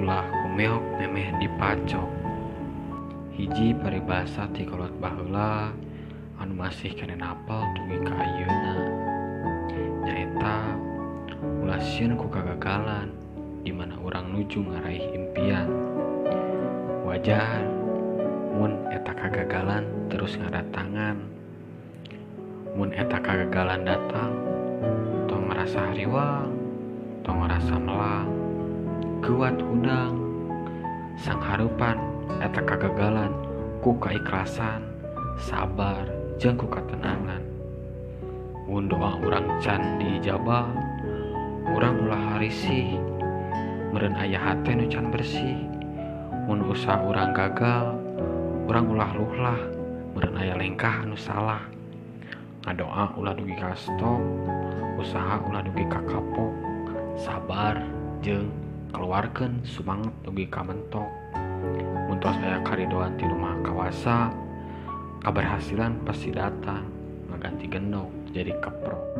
ulah kumeok memeh dipacok. Hiji paribasa ti kolot baheula anu masih kene napal dugi ka ayeuna. Nyaeta ulah sieun ku kagagalan di mana urang nuju ngaraih impian. Wajar mun eta kagagalan terus ngadatangan. Mun eta kagagalan datang, tong ngerasa hariwang, tong ngerasa melang, kuat hudang, sang harupan eta kagagalan ku kaikhlasan, sabar, jeung ku katenangan. Mun doa urang can diijabah, urang ulah harisih, meureun aya hate nu can bersih. Mun usaha urang gagal, urang ulah luhlah, meureun aya lengkah anu salah. Ngadoa ulah dugi ka stop, usaha ulah dugi ka kapok, sabar jeung keluarkeun sumanget dugi ka mentok. Mun tos aya karidoan ti Nu Maha Kawasa, kaberhasilan pasti datang, ngaganti gendong jadi keprok.